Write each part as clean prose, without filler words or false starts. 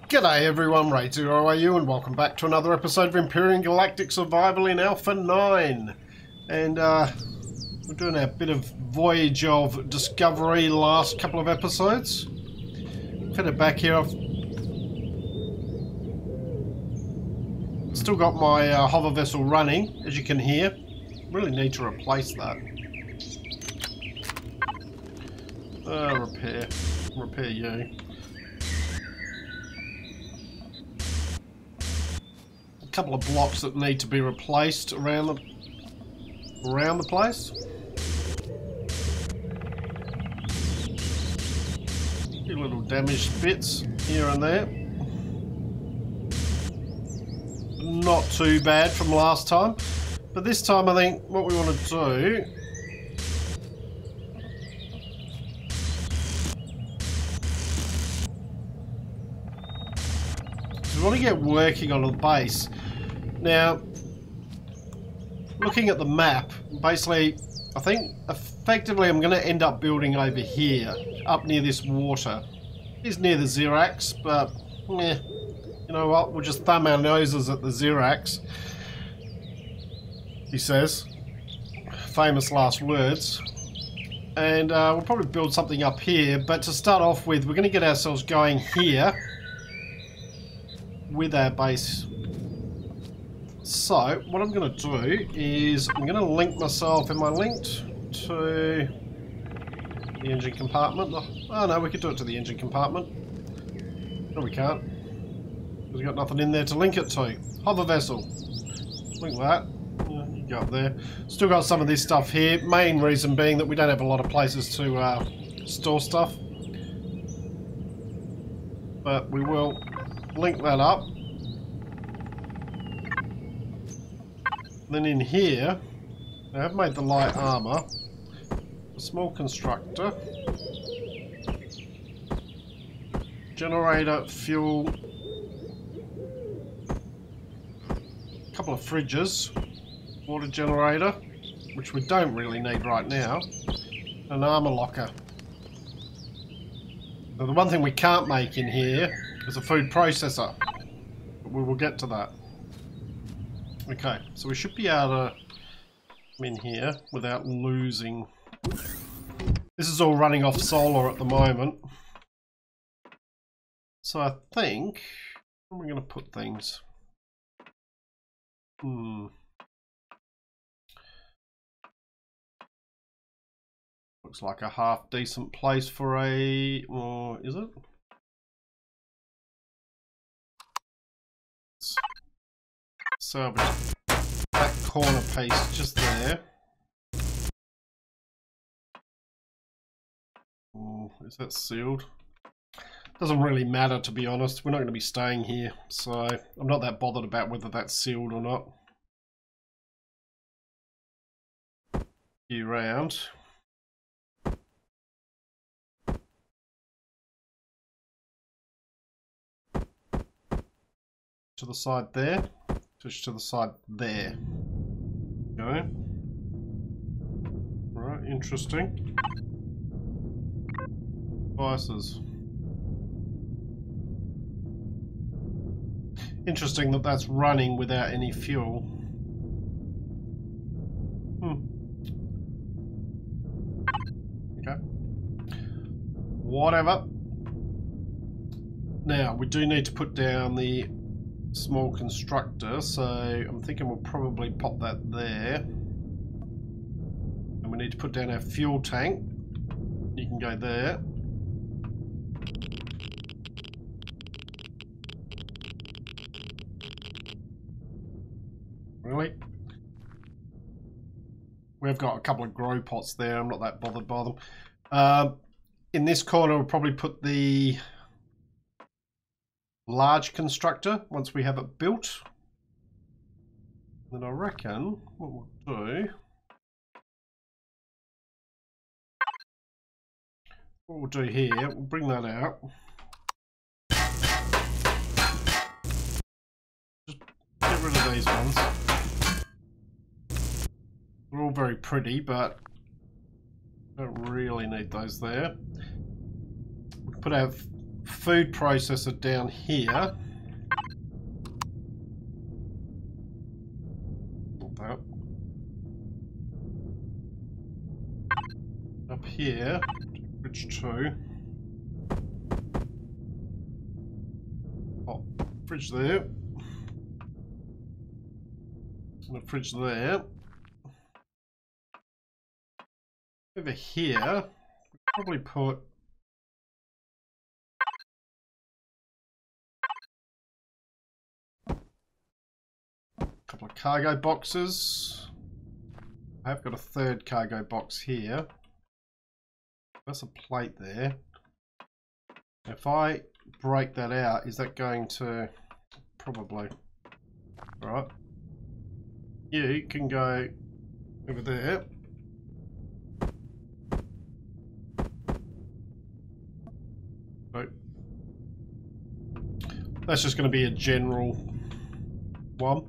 G'day everyone, RaidzeroAU, and welcome back to another episode of Empyrion Galactic Survival in Alpha 9. And we're doing a bit of voyage of discovery last couple of episodes. Headed back here. I've still got my hover vessel running, as you can hear. Really need to replace that. Repair you. Couple of blocks that need to be replaced around the place. A few little damaged bits here and there. Not too bad from last time, but this time I think what we want to do is we want to get working on the base. Now, looking at the map, basically, I think effectively I'm going to end up building over here, up near this water. It's near the Xerax, but you know what? We'll just thumb our noses at the Xerax. He says, famous last words. And we'll probably build something up here, but to start off with, we're going to get ourselves going here with our base. So, what I'm going to do is I'm going to link myself. Am I linked to the engine compartment? Oh no, we could do it to the engine compartment. No, we can't. We've got nothing in there to link it to. Hover vessel. Link that. Yeah, you go up there. Still got some of this stuff here. Main reason being that we don't have a lot of places to store stuff. But we will link that up. Then in here, I have made the light armor, a small constructor, generator, fuel, a couple of fridges, water generator, which we don't really need right now, an armor locker. Now the one thing we can't make in here is a food processor, but we will get to that. Okay, so we should be able to come in here without losing. This is all running off solar at the moment. So I think, where am I going to put things? Looks like a half decent place for a, or is it? Salvage that corner piece just there. Oh, is that sealed? Doesn't really matter, to be honest. We're not going to be staying here, so I'm not that bothered about whether that's sealed or not. Year round. To the side there. Switch to the side there. Okay. Right, interesting. Devices. Interesting that that's running without any fuel. Okay. Whatever. Now, we do need to put down the small constructor, so I'm thinking we'll probably pop that there. And we need to put down our fuel tank. You can go there. Really? We've got a couple of grow pots there. I'm not that bothered by them. In this corner, we'll probably put the large constructor once we have it built. Then I reckon what we'll do, here, we'll bring that out. Just get rid of these ones. They're all very pretty, but don't really need those there. We can put our food processor down here. That. Up here, fridge 2. Oh, fridge there. And a fridge there. Over here, we probably put a couple of cargo boxes. I have got a third cargo box here. That's a plate there. If I break that out, is that going to... Probably. Alright. You can go over there. So that's just going to be a general one.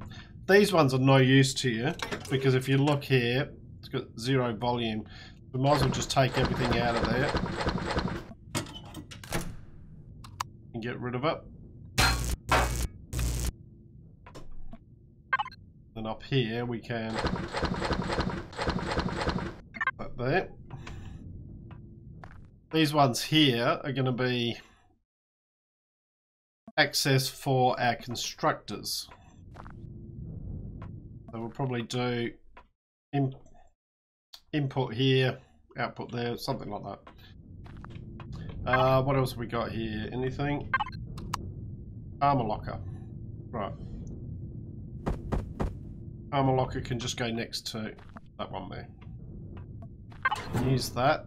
These ones are no use to you because if you look here, it's got 0 volume. We might as well just take everything out of there and get rid of it. And up here we can put that there. These ones here are going to be access for our constructors. So we'll probably do input here, output there, something like that. What else have we got here? Anything? Armor locker. Right. Armor locker can just go next to that one there. Use that.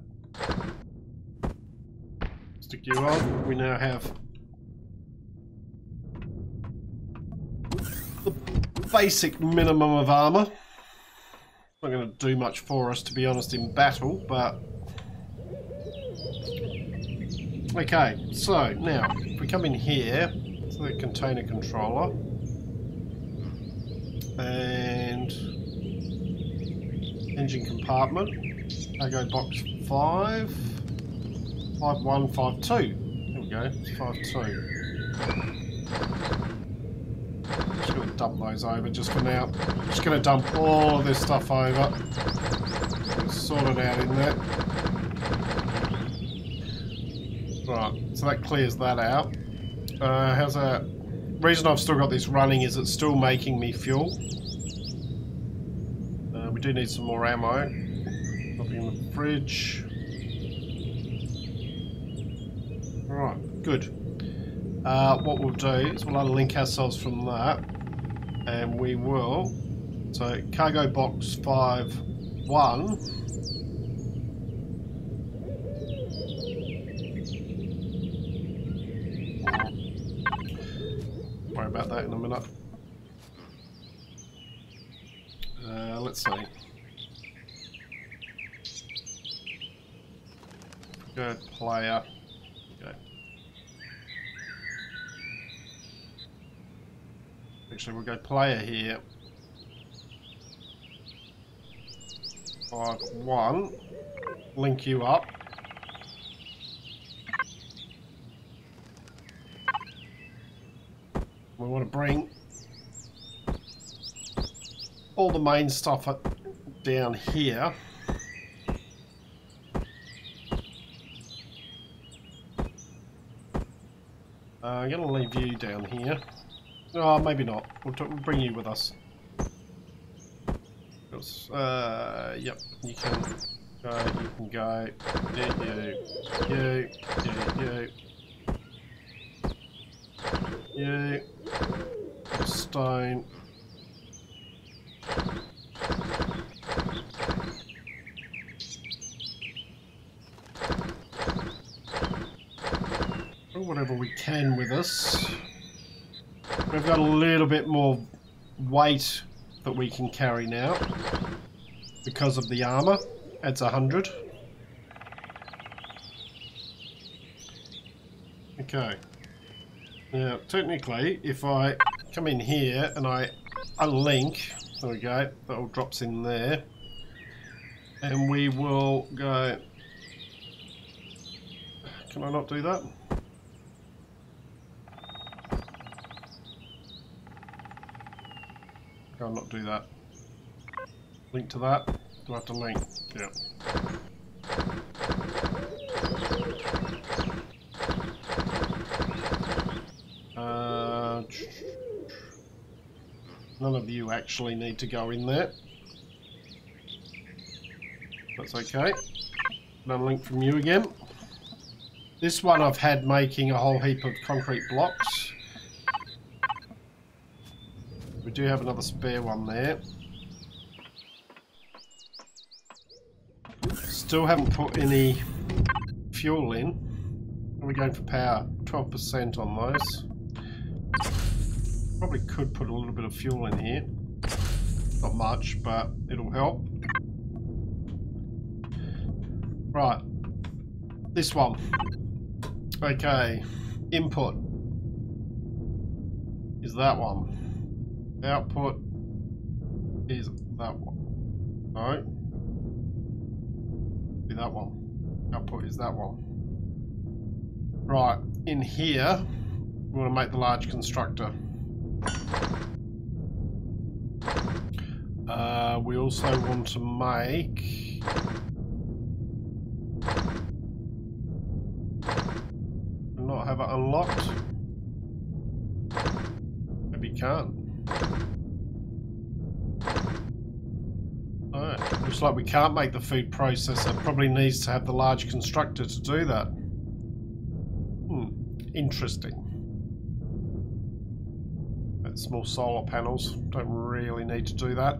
Stick you on. We now have the basic minimum of armor. Not going to do much for us, to be honest, in battle, but okay. So now, if we come in here to the container controller and engine compartment, cargo box 5, 5152. There we go. It's 52. Just going to dump those over just for now. Just going to dump all of this stuff over. Sort it out in there. Right, so that clears that out. How's that? Reason I've still got this running is it's still making me fuel. We do need some more ammo. Nothing in the fridge. Right, good. What we'll do is we'll unlink ourselves from that, and we will. So cargo box 5-1. Worry about that in a minute. Let's see. Go player. Okay. Actually, we'll go player here. 5-1. Link you up. We want to bring all the main stuff down here. I'm going to leave you down here. Oh, maybe not. We'll bring you with us. Yep, you can go. You. Stone. Bring whatever we can with us. We've got a little bit more weight that we can carry now because of the armor. Adds 100. Okay. Now, technically, if I come in here and I unlink, there we go, that all drops in there, and we will go. Can I not do that? I'll not do that. Link to that. Do I have to link? Yeah. None of you actually need to go in there. That's okay. Unlink from you again. This one I've had making a whole heap of concrete blocks. We do have another spare one there. Still haven't put any fuel in. We're going for power. 12% on those. Probably could put a little bit of fuel in here. Not much, but it'll help. Right. This one. Okay. Input is that one. Output is that one. No. Be that one. Output is that one. Right. In here, we want to make the large constructor. We also want to make not have it unlocked. Maybe you can't. Alright, looks like we can't make the food processor. Probably needs to have the large constructor to do that. Interesting. Small solar panels, don't really need to do that.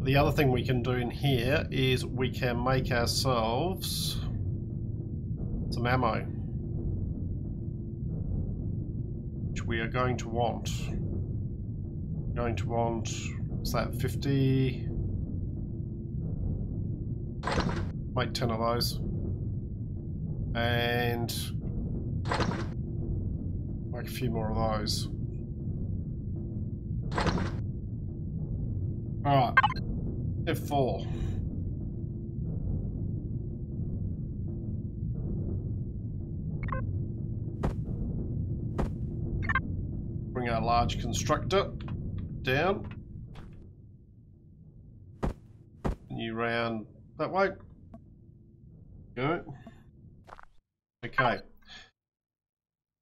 The other thing we can do in here is we can make ourselves some ammo, which we are going to want. What's that, 50? Make 10 of those. And make a few more of those. Alright, F4. Bring our large constructor down. New round that way. Go. Okay.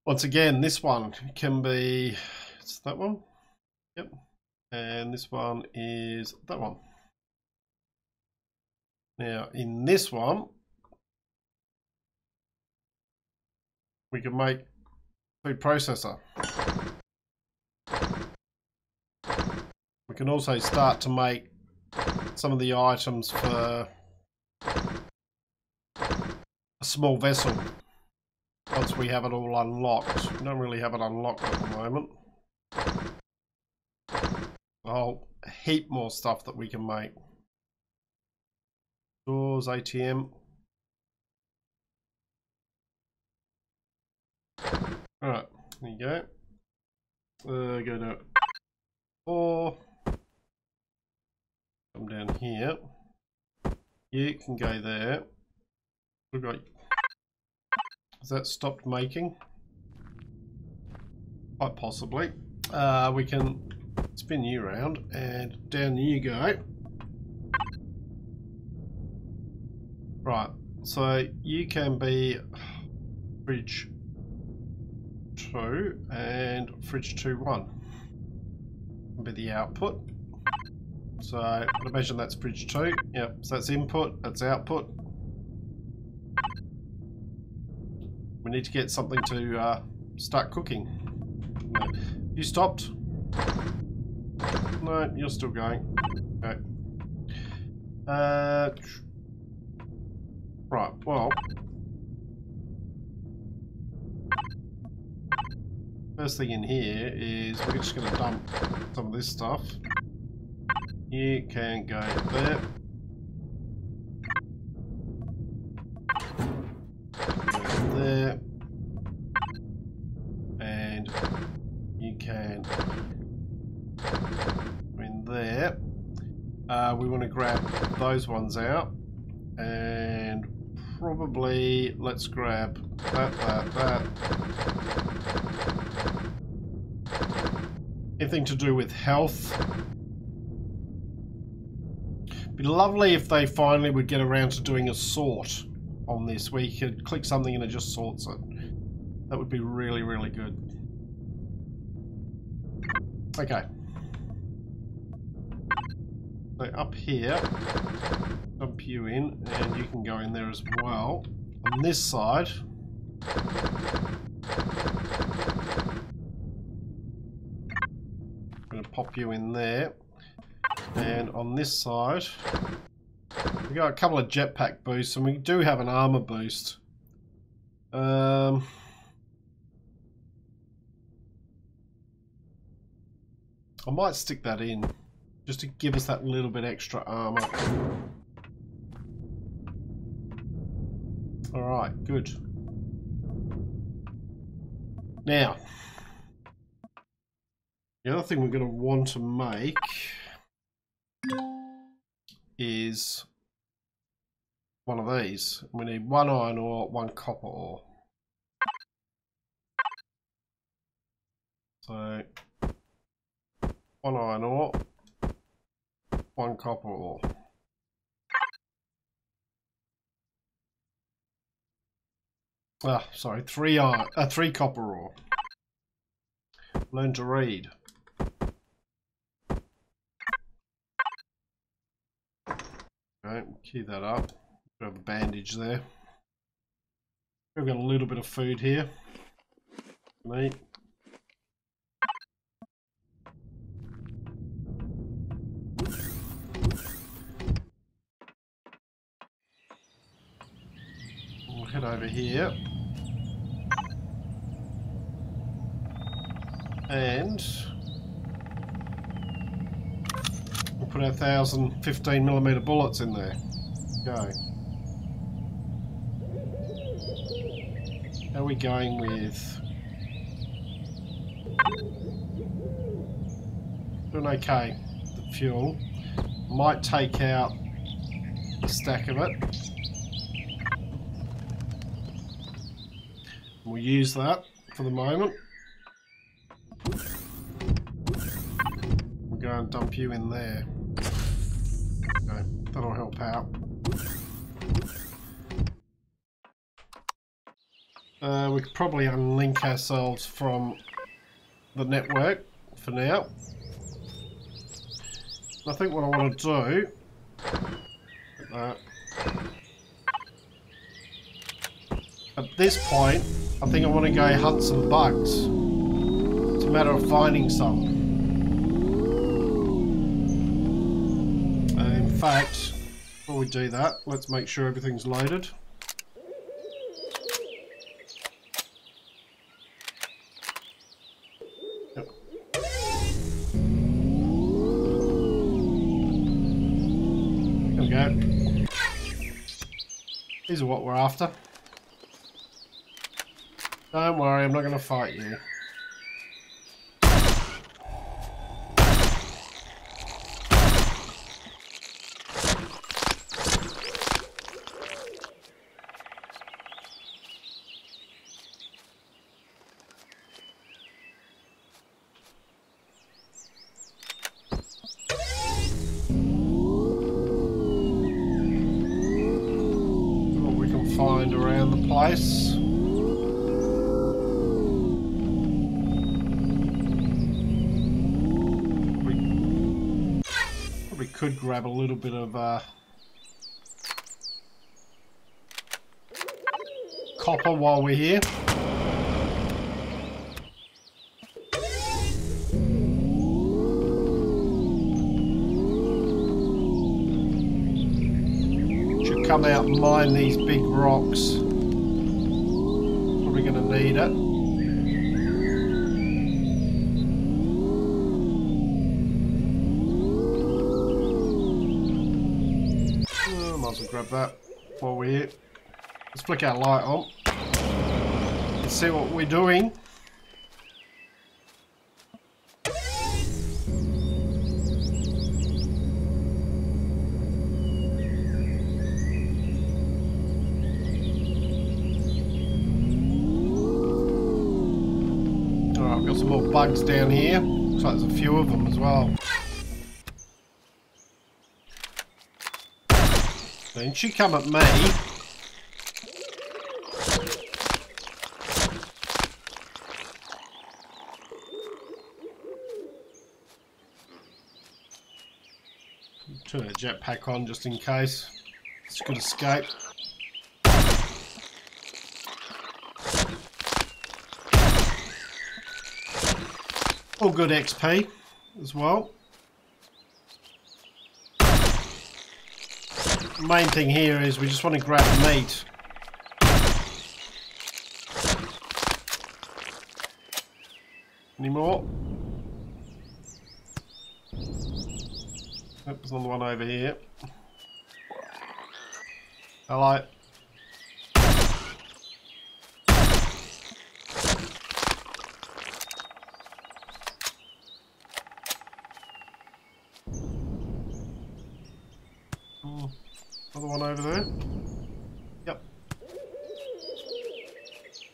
Once again, this one can be, it's that one. Yep. And this one is that one. Now, in this one, we can make food processor. We can also start to make some of the items for a small vessel once we have it all unlocked. We don't really have it unlocked at the moment. A whole heap more stuff that we can make. Doors, ATM. Alright, there you go. Go to 4. Come down here. You can go there. We've got. Has that stopped making? Quite possibly. We can spin you around and down you go. Right, so you can be fridge 2 and fridge 2-1. Can be the output. So I imagine that's fridge 2. Yep, so that's input, that's output. We need to get something to start cooking. No. You stopped? No, you're still going. Okay. Right, well. First thing in here is we're just going to dump some of this stuff. You can go there. Go there. And you can go in there. We want to grab those ones out. And probably let's grab that. Anything to do with health It'd be lovely if they finally would get around to doing a sort on this, where you could click something and it just sorts it. That would be really, really good. Okay. So up here, dump you in, and you can go in there as well. On this side, I'm going to pop you in there. And on this side, we got a couple of jetpack boosts, and we do have an armor boost. I might stick that in, just to give us that little bit extra armor. Alright, good. Now, the other thing we're going to want to make is one of these. We need one iron ore, one copper ore. So, one iron ore, one copper ore. Ah, sorry, three copper ore. Learn to read. Okay, key that up. We have a bandage there. We've got a little bit of food here. Eat. We'll head over here. And we'll put our 1,015mm bullets in there. Go. How are we going with? Doing okay. The fuel. Might take out a stack of it. We'll use that for the moment. We'll go and dump you in there. Okay, that'll help out. We could probably unlink ourselves from the network for now. I think what I want to do, at this point, I think I want to go hunt some bugs. It's a matter of finding some. In fact, before we do that, let's make sure everything's loaded. Yep. There we go. These are what we're after. Don't worry, I'm not going to fight you. What we can find around the place. Could grab a little bit of copper while we're here. Should come out and mine these big rocks. Probably going to need it. Grab that while we're here. Let's flick our light on. Let's see what we're doing. Alright, I've got some more bugs down here. Looks like there's a few of them as well. then she come at me. Turn a jetpack on just in case. It's a good escape. All good XP as well. The main thing here is we just want to grab meat. Any more? Yep, there's another one over here. Hello. Another one over there. Yep.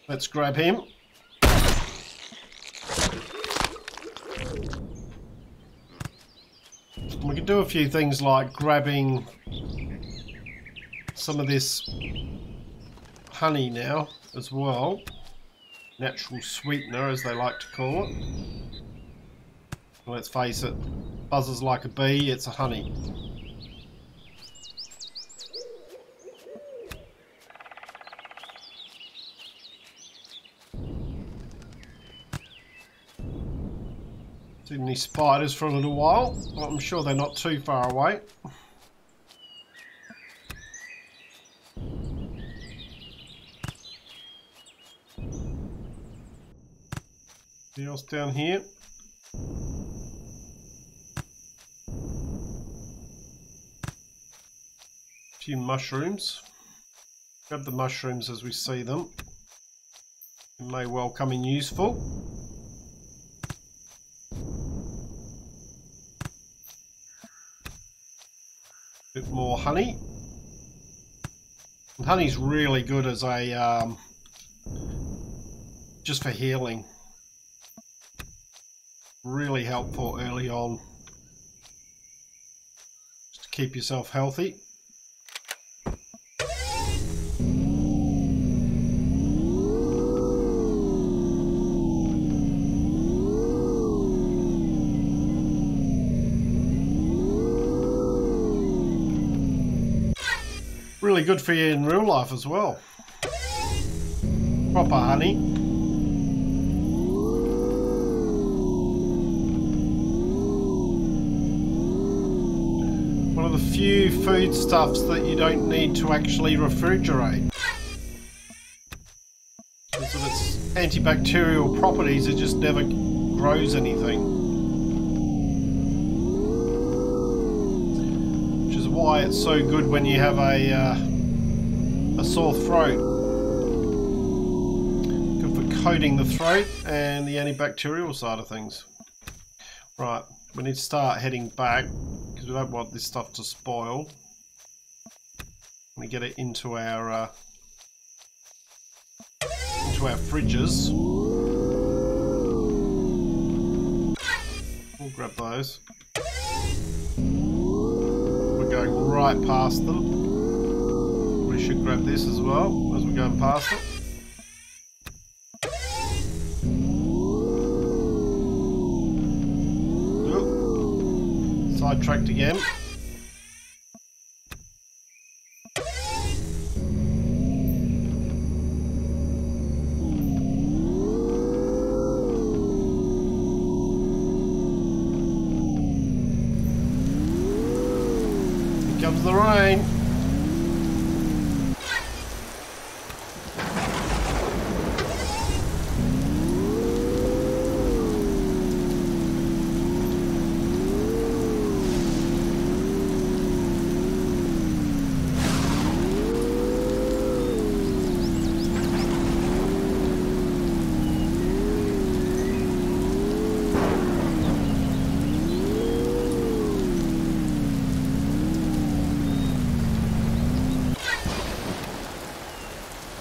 Let's grab him. We can do a few things like grabbing some of this honey now as well. Natural sweetener, as they like to call it. Let's face it, buzzes like a bee, it's a honey. Seen any spiders for a little while, but I'm sure they're not too far away. Anything else down here? A few mushrooms. Grab the mushrooms as we see them. It may well come in useful. Bit more honey. And honey's really good as a just for healing. Really helpful early on, just to keep yourself healthy. Really good for you in real life as well. Proper honey. One of the few foodstuffs that you don't need to actually refrigerate. Because of its antibacterial properties, it just never grows anything. Which is why it's so good when you have a sore throat. Good for coating the throat and the antibacterial side of things. Right, we need to start heading back because we don't want this stuff to spoil. We get it into our fridges. We'll grab those. We're going right past them. We should grab this as well as we're going past it. Oop. Sidetracked again. Here comes the rain.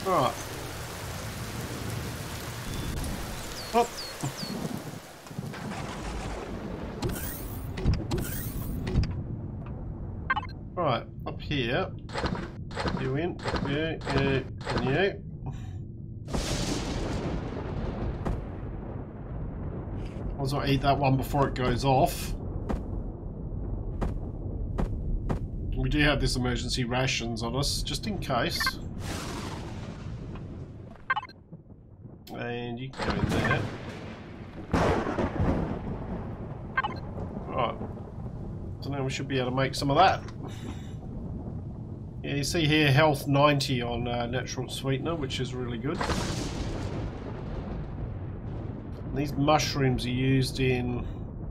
Right. Up. Right, up here. You in? Yeah, and you. I was gonna eat that one before it goes off. We do have this emergency rations on us, just in case. And you can go in there. Right. So now we should be able to make some of that. Yeah, you see here health 90 on natural sweetener, which is really good. And these mushrooms are used in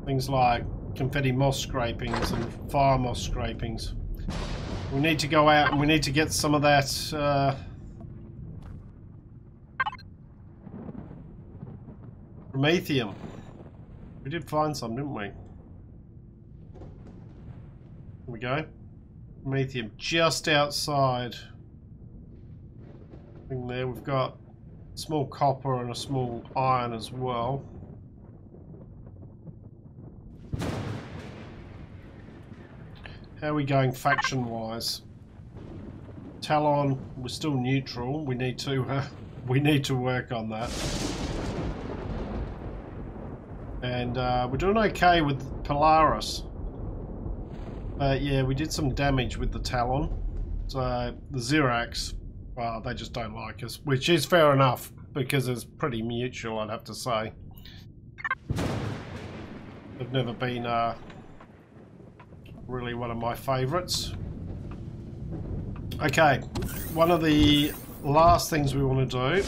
things like confetti moss scrapings and fire moss scrapings. We need to go out and we need to get some of that promethium. We did find some, didn't we? Here we go. Promethium just outside. Thing there, we've got small copper and a small iron as well. How are we going faction-wise? Talon, we're still neutral. We need to work on that. And we're doing okay with Polaris. Yeah, we did some damage with the Talon. So the Xerax, well, they just don't like us, which is fair enough because it's pretty mutual, I'd have to say. They've never been really one of my favourites. Okay, one of the last things we want to do.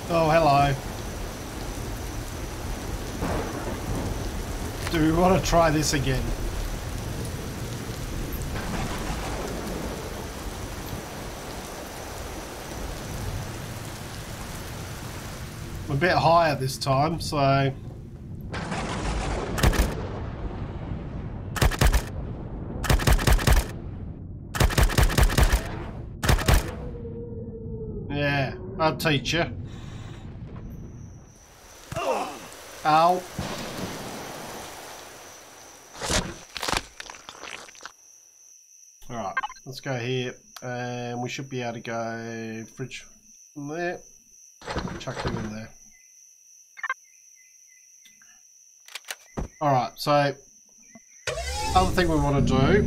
Oh, hello. Do we want to try this again? I'm a bit higher this time, so... Yeah, I'll teach you. Ow. Alright, let's go here, and we should be able to go fridge from there, chuck them in there. Alright, so, other thing we want to do,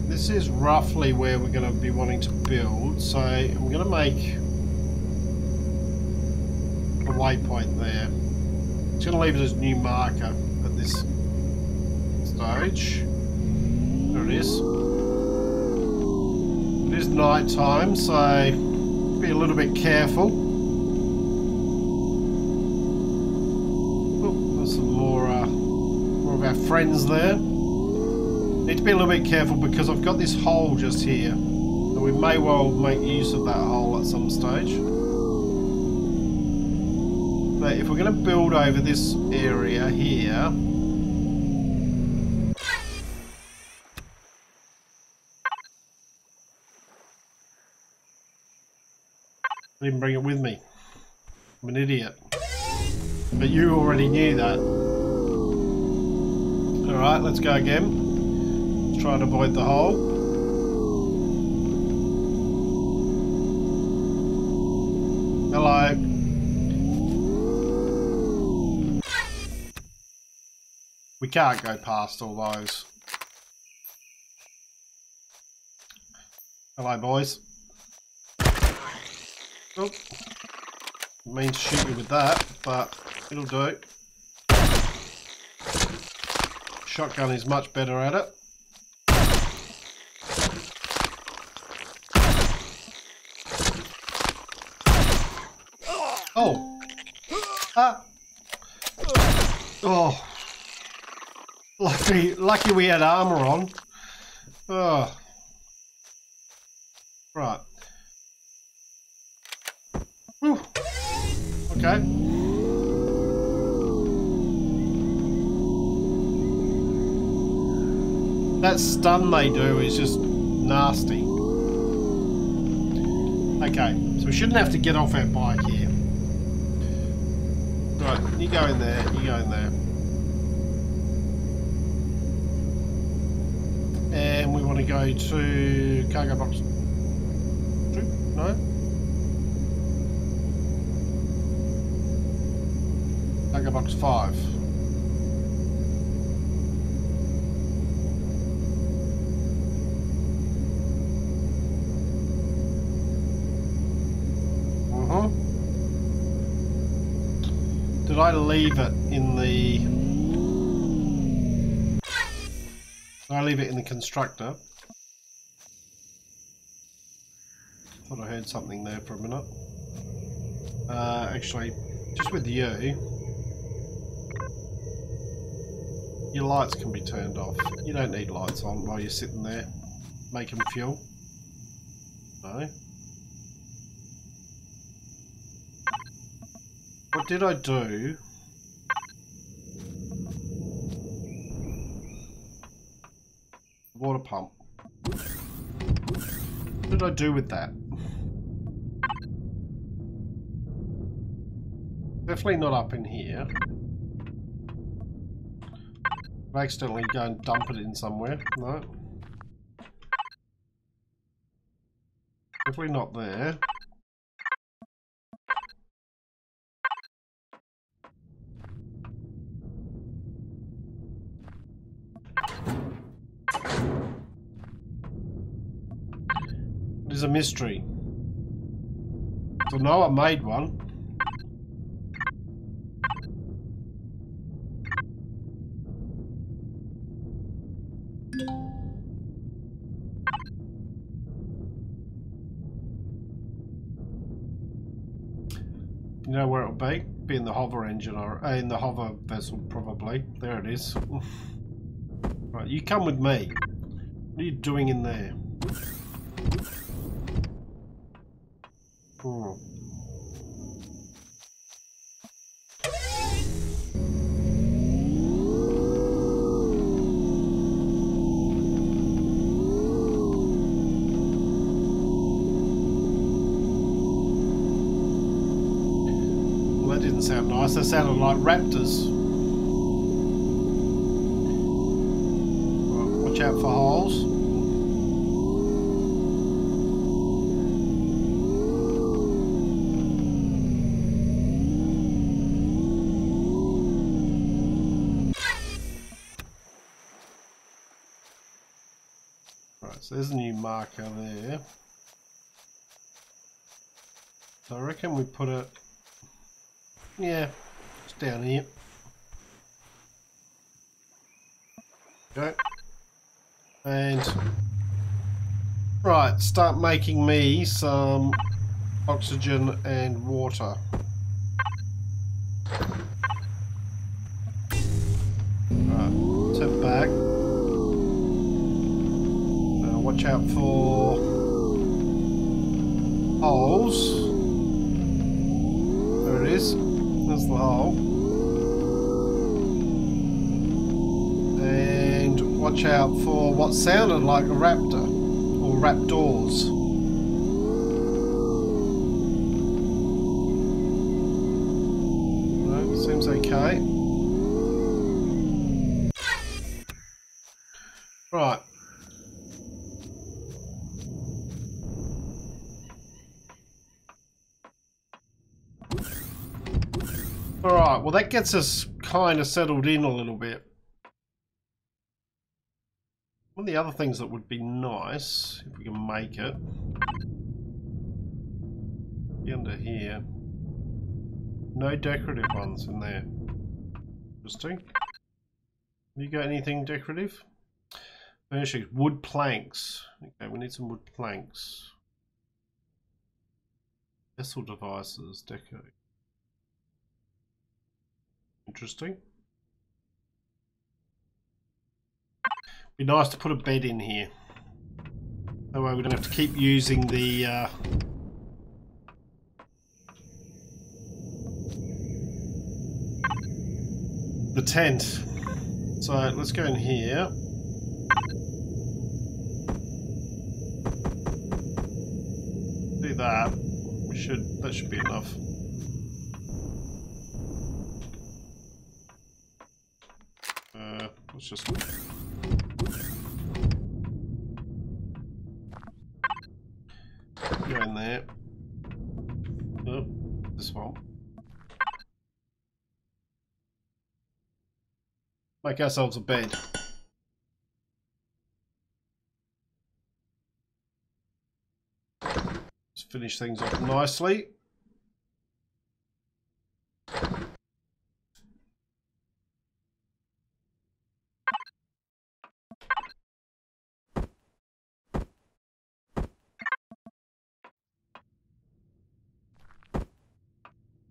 this is roughly where we're going to be wanting to build, so I'm going to make a waypoint there. It's going to leave it as new marker at this stage. There it is. It is night time, so be a little bit careful. Oh, there's some more of our friends there. Need to be a little bit careful because I've got this hole just here, and we may well make use of that hole at some stage. But if we're going to build over this area here. I didn't bring it with me. I'm an idiot. But you already knew that. Alright, let's go again. Let's try and avoid the hole. Hello. We can't go past all those. Hello, boys. Oh, didn't mean to shoot you with that, but it'll do. Shotgun is much better at it. Oh! Ah! Oh! Lucky we had armor on. Oh. Right. Whew. Okay. That stun they do is just nasty. Okay, so we shouldn't have to get off our bike here. Right, you go in there, you go in there. And we want to go to cargo box 2? No? Cargo box 5. Did I leave it in the... Did I leave it in the constructor? Thought I heard something there for a minute. Actually, just with you, your lights can be turned off. You don't need lights on while you're sitting there making fuel. No. What did I do? Water pump. What did I do with that? Definitely not up in here. Did I accidentally go and dump it in somewhere? No. Definitely not there. It is a mystery. So no, I made one. You know where it'll be? Be in the hover engine or in the hover vessel, probably. There it is. Right, you come with me. What are you doing in there? Hmm. Well, that didn't sound nice. That sounded like raptors. Right, watch out for holes. So there's a new marker there. So I reckon we put it, yeah, it's down here. Okay. And, right, start making me some oxygen and water. Right, tip back. Watch out for holes. There it is. There's the hole. And watch out for what sounded like a raptor or raptors. No, seems okay. Right. Alright, well that gets us kind of settled in a little bit. One of the other things that would be nice, if we can make it, be under here. No decorative ones in there. Interesting. Have you got anything decorative? Furnishings, wood planks. Okay, we need some wood planks. Vessel devices, deco. Interesting. Be nice to put a bed in here. That way we don't have to keep using the tent. So let's go in here. Do that. That should be enough. Let's just Go in there. Oh, this one. Make ourselves a bed. Let's finish things off nicely.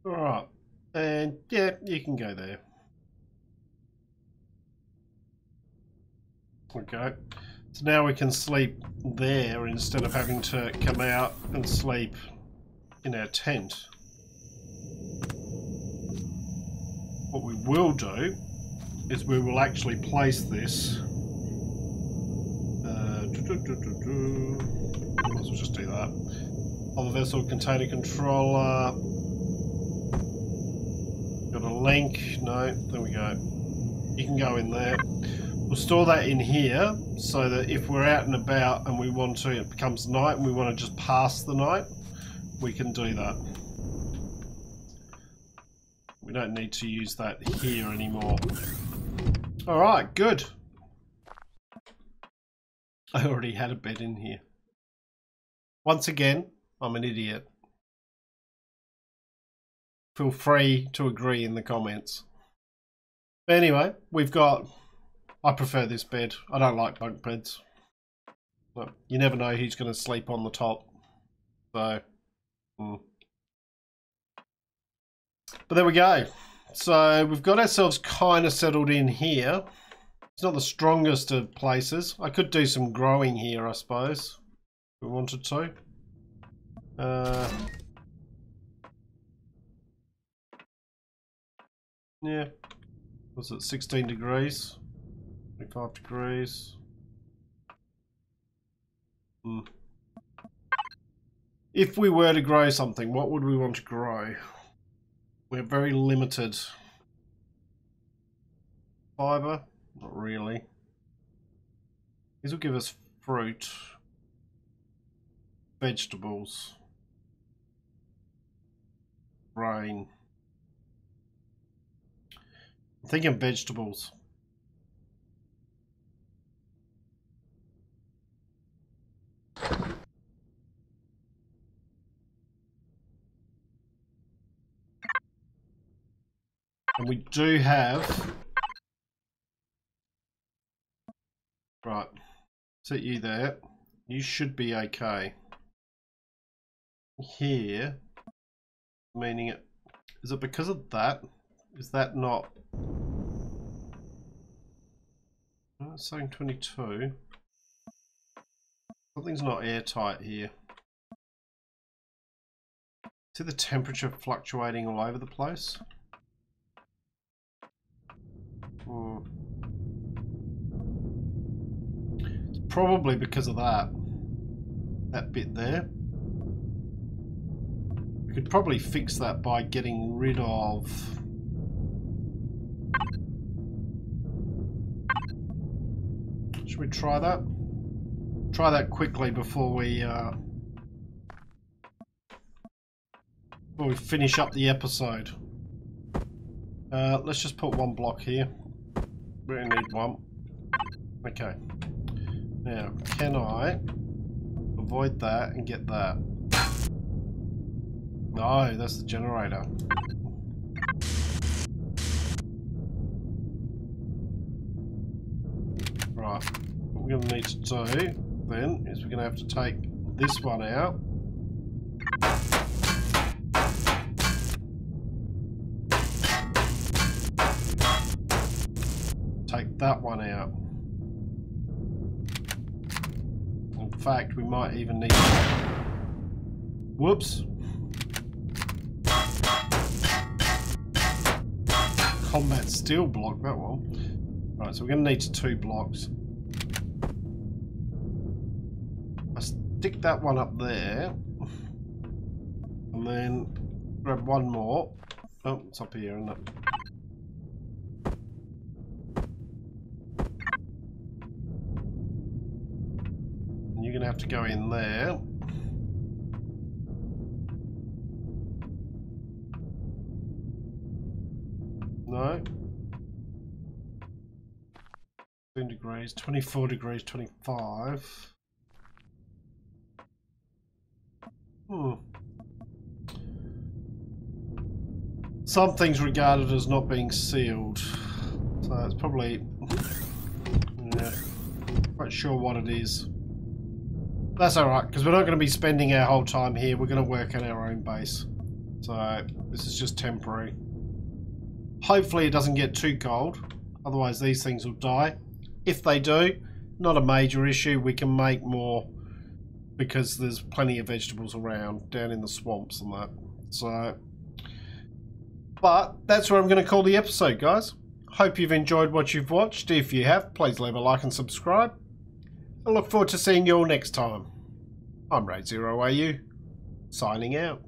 Alright, and yeah, you can go there. Okay, so now we can sleep there instead of having to come out and sleep in our tent. What we will do is we will actually place this. Might as well just do that. On the vessel container controller. Got a link. No, there we go. You can go in there. We'll store that in here so that if we're out and about and we want to, it becomes night and we want to just pass the night, we can do that. We don't need to use that here anymore. Alright, good. I already had a bed in here. Once again, I'm an idiot. Feel free to agree in the comments. But anyway, we've got... I prefer this bed. I don't like bunk beds. But you never know who's going to sleep on the top. So... But there we go. So we've got ourselves kind of settled in here. It's not the strongest of places. I could do some growing here, I suppose, if we wanted to. Yeah. Was it 16 degrees? 25 degrees. If we were to grow something, what would we want to grow? We're very limited. Fiber? Not really. These will give us fruit. Vegetables. Grain. I'm thinking vegetables. And we do have... Right. Set you there. You should be okay. Here. Meaning it... Is it because of that? Is that not... Oh, it's saying 22. Something's not airtight here. See the temperature fluctuating all over the place? It's probably because of that bit there. We could probably fix that by getting rid of... Should we try that? Try that quickly before we finish up the episode. Let's just put one block here. We only need one. Okay. Now, can I avoid that and get that? No, that's the generator. Right. What we're going to need to do then is we're going to have to take this one out. Take that one out. In fact, we might even need... Whoops. Combat steel block, that one. Right, so we're going to need 2 blocks. I stick that one up there. And then grab one more. Oh, it's up here, isn't it? And you're going to have to go in there. No. 10 degrees, 24 degrees, 25. Something's regarded as not being sealed. So it's probably... yeah, quite sure what it is. That's alright, because we're not going to be spending our whole time here. We're going to work on our own base. So this is just temporary. Hopefully it doesn't get too cold. Otherwise these things will die. If they do, not a major issue. We can make more because there's plenty of vegetables around down in the swamps and that. So, but that's where I'm going to call the episode, guys. Hope you've enjoyed what you've watched. If you have, please leave a like and subscribe. I look forward to seeing you all next time. I'm RaidzeroAU, signing out.